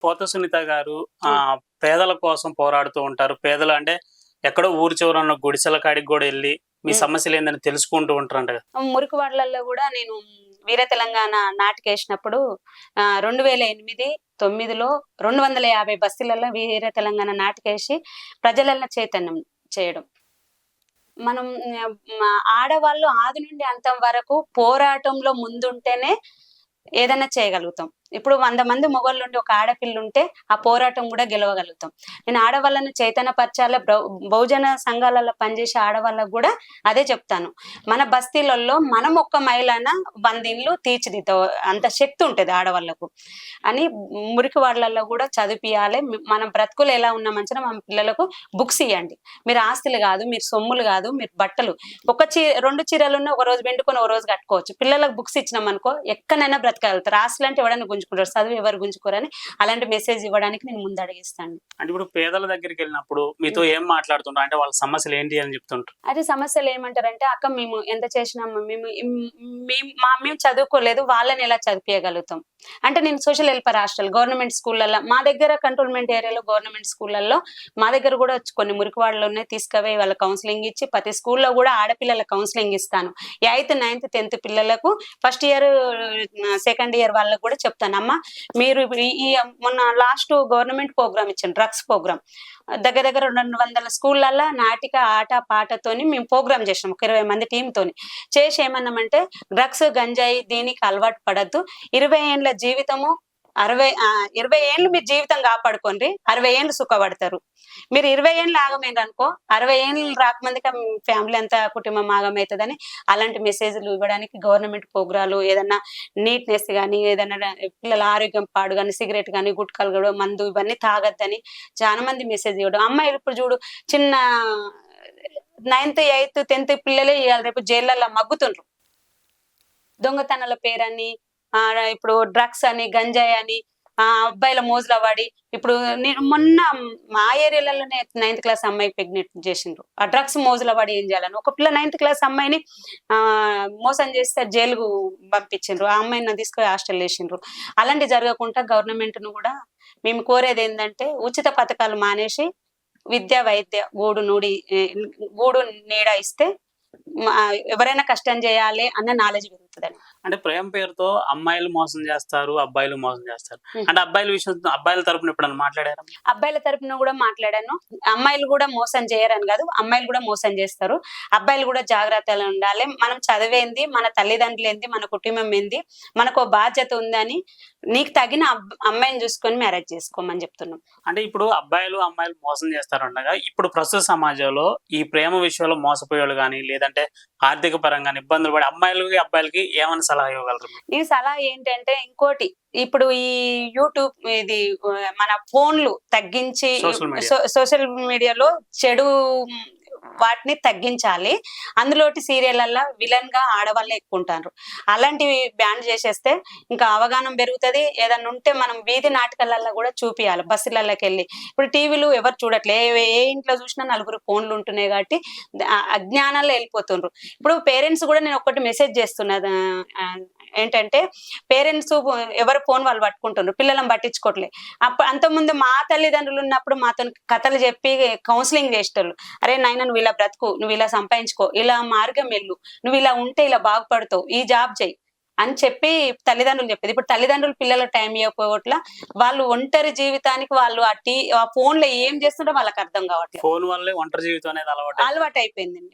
పోత సునీత గారు పేదల కోసం పోరాడుతూ ఉంటారు. పేదలు అంటే ఎక్కడో ఊరు చివర ఉన్న గుడిసెల కాడికి కూడా వెళ్ళి మీ సమస్యలు ఏందని తెలుసుకుంటూ ఉంటారంట కదా. మురికివాడలలో కూడా నేను వీర తెలంగాణ నాటికేసినప్పుడు 2008, 9లో 250 బస్తీలలో వీర తెలంగాణ నాటికేసి ప్రజలలో చైతన్యం చేయడం. మనం ఆడవాళ్ళు ఆది నుండి అంతం వరకు పోరాటంలో ముందుంటేనే ఏదైనా చేయగలుగుతాం. ఇప్పుడు 100 మంది మొగోళ్ళు ఉండి ఒక ఆడపిల్ల ఉంటే ఆ పోరాటం కూడా గెలవగలుగుతాం. నేను ఆడవాళ్ళని చైతన్యపరచాల, బహుజన సంఘాలలో పనిచేసే ఆడవాళ్ళకు కూడా అదే చెప్తాను. మన బస్తీలలో మనం ఒక్క మహిళన 100 ఇండ్లు తీర్చిదిద్దాం, అంత శక్తి ఉంటుంది ఆడవాళ్ళకు అని మురికి వాడలలో కూడా చదివియాలి. మనం బ్రతుకులు ఎలా ఉన్న మంచిగా మన పిల్లలకు బుక్స్ ఇవ్వండి. మీరు ఆస్తులు కాదు, మీరు సొమ్ములు కాదు, మీరు బట్టలు. రెండు చీరలు ఉన్న ఒక రోజు వెండుకొని ఒక రోజు కట్టుకోవచ్చు. పిల్లలకు బుక్స్ ఇచ్చినాం అనుకో ఎక్కడైనా బ్రతకగలుగుతారు. ఆస్తులు అంటే ఎవరైనా గుంజుకుంటారు, చదువు ఎవరు గుంజుకోరని అలాంటి మెసేజ్ ఇవ్వడానికి నేను ముందు అడిగిస్తాను. అంటే ఇప్పుడు పేదల దగ్గరికి వెళ్ళినప్పుడు మీతో ఏం మాట్లాడుతుంటారు, అంటే వాళ్ళ సమస్యలు ఏంటి అని చెప్తుంటారు. అదే సమస్యలు ఏమంటారంటే, అక్క మేము ఎంత చేసినా మేము చదువుకోలేదు, వాళ్ళని ఎలా చదివించగలుగుతాం అంటే, నేను సోషల్ హెల్పర్ హాస్టల్ గవర్నమెంట్ స్కూళ్ళల్లో మా దగ్గర కంటోన్మెంట్ ఏరియాలో గవర్నమెంట్ స్కూళ్ళల్లో మా దగ్గర కూడా కొన్ని మురికివాడలోనే తీసుకుపోయి వాళ్ళ కౌన్సిలింగ్ ఇచ్చి ప్రతి స్కూల్లో కూడా ఆడపిల్లల కౌన్సిలింగ్ ఇస్తాను. 8th, 9th, 10th పిల్లలకు, ఫస్ట్ ఇయర్, సెకండ్ ఇయర్ వాళ్ళకు కూడా చెప్తాను. అమ్మ మీరు ఈ మొన్న లాస్ట్ గవర్నమెంట్ ప్రోగ్రామ్ ఇచ్చాను, డ్రగ్స్ ప్రోగ్రామ్. దగ్గర 200 స్కూళ్ళల్లో నాటిక ఆట పాటతోని మేము ప్రోగ్రామ్ చేసినాం. 20 మంది టీంతోని చేసి ఏమన్నామంటే, డ్రగ్స్ గంజాయి దీనికి అలవాటు పడద్దు, 20 ఏళ్ళ జీవితము 20 ఏళ్ళు మీరు జీవితం కాపాడుకోండి, 60 ఏళ్ళు సుఖపడతారు. మీరు 20 ఏళ్ళు ఆగమైంది అనుకో, 60 ఏళ్ళు రాకమందికి ఫ్యామిలీ అంతా కుటుంబం ఆగమవుతుందని అలాంటి మెసేజ్లు ఇవ్వడానికి గవర్నమెంట్ ప్రోగ్రాలు, ఏదన్నా నీట్నెస్ కానీ, ఏదన్నా పిల్లల ఆరోగ్యం పాడు కానీ, సిగరెట్ కానీ, గుట్కాలు కూడా, మందు ఇవన్నీ తాగద్దని చాలా మంది మెసేజ్ ఇవ్వడం. అమ్మాయిలు ఇప్పుడు చూడు, చిన్న 9th, 8th, 10th పిల్లలే ఇవాళ రేపు జైళ్ళల్లో మగ్గుతుండ్రు. దొంగతనాల పేరని, ఇప్పుడు డ్రగ్స్ అని, గంజాయి అని, అబ్బాయిల మోజుల వాడి, ఇప్పుడు నేను మొన్న మా ఏరియాలలోనే 9th క్లాస్ అమ్మాయి ప్రెగ్నెంట్ చేసిండ్రు. ఆ డ్రగ్స్ మోజుల వాడి ఏం చేయాలని ఒక పిల్ల 9th క్లాస్ అమ్మాయిని మోసం చేస్తే జైలుకు పంపించిండ్రు. ఆ అమ్మాయిని తీసుకొని హాస్టల్ వేసిండ్రు. అలాంటి జరగకుండా గవర్నమెంట్ ను కూడా మేము కోరేది ఏంటంటే, ఉచిత పథకాలు మానేసి విద్య, వైద్య, గూడు నీడ ఇస్తే ఎవరైనా కష్టం చేయాలి అన్న నాలెడ్జ్ పెరుగుతుందని. అంటే ప్రేమ పేరుతో అమ్మాయిలు మోసం చేస్తారు, అబ్బాయిలు మోసం చేస్తారు. అంటే అబ్బాయిల తరపున ఎప్పుడన్నా మాట్లాడారు? అబ్బాయిల తరపున కూడా మాట్లాడాను. అమ్మాయిలు కూడా మోసం చేయరని కాదు, అమ్మాయిలు కూడా మోసం చేస్తారు. అబ్బాయిలు కూడా జాగ్రత్తగా ఉండాలి. మనం చదివేంది, మన తల్లిదండ్రులు ఏంది, మన కుటుంబం ఏంది, మనకు బాధ్యత ఉందని, నీకు తగిన అమ్మాయిని చూసుకొని మ్యారేజ్ చేసుకోమని చెప్తున్నాం. అంటే ఇప్పుడు అబ్బాయిలు అమ్మాయిలు మోసం చేస్తారండగా, ఇప్పుడు ప్రస్తుత సమాజంలో ఈ ప్రేమ విషయంలో మోసపోయేవాళ్ళు కానీ, లేదంటే ఆర్థిక పరంగా ఇబ్బందులు పడి అబ్బాయిలకి ఏమైనా సలహా ఇవ్వగలరు? ఈ సలహా ఏంటంటే, ఇంకోటి, ఇప్పుడు ఈ యూట్యూబ్ ఇది మన ఫోన్లు తగ్గించి సోషల్ మీడియాలో చెడు వాటిని తగ్గించాలి. అందులోటి సీరియళ్ళల్లో విలన్ గా ఆడవాళ్ళే ఎక్కువ ఉంటారు. అలాంటివి బ్యాన్ చేసేస్తే ఇంకా అవగాహన పెరుగుతుంది. ఏదన్నా ఉంటే మనం వీధి నాటకాలలో కూడా చూపియాలి, బస్సులలోకి వెళ్ళి. ఇప్పుడు టీవీలు ఎవరు చూడట్లే, ఏ ఇంట్లో చూసినా 4 ఫోన్లు ఉంటున్నాయి కాబట్టి అజ్ఞానాల్లో వెళ్ళిపోతుండ్రు. ఇప్పుడు పేరెంట్స్ కూడా నేను ఒకటి మెసేజ్ చేస్తున్నా ఏంటంటే, పేరెంట్స్ ఎవరు ఫోన్ వాళ్ళు పట్టుకుంటున్నారు, పిల్లలను పట్టించుకోవట్లే. అంతకుముందు మా తల్లిదండ్రులు ఉన్నప్పుడు మాతో కథలు చెప్పి కౌన్సిలింగ్ చేసేటోళ్ళు. అరే నాయన, నువ్వు ఇలా బ్రతుకు, నువ్వు ఇలా సంపాదించుకో, ఇలా మార్గం వెళ్ళు, నువ్వు ఇలా ఉంటే ఇలా బాగుపడతావు, ఈ జాబ్ చెయ్యి అని చెప్పి తల్లిదండ్రులు చెప్పేది. ఇప్పుడు తల్లిదండ్రులు పిల్లల టైం ఇవ్వకపోవట్ల వాళ్ళు ఒంటరి జీవితానికి వాళ్ళు ఆ ఫోన్ లో ఏం చేస్తుంటే వాళ్ళకి అర్థం కావట్లేదు. ఫోన్ వల్లే ఒంటరి జీవితం అనేది అలవాటు అయిపోయిందండి.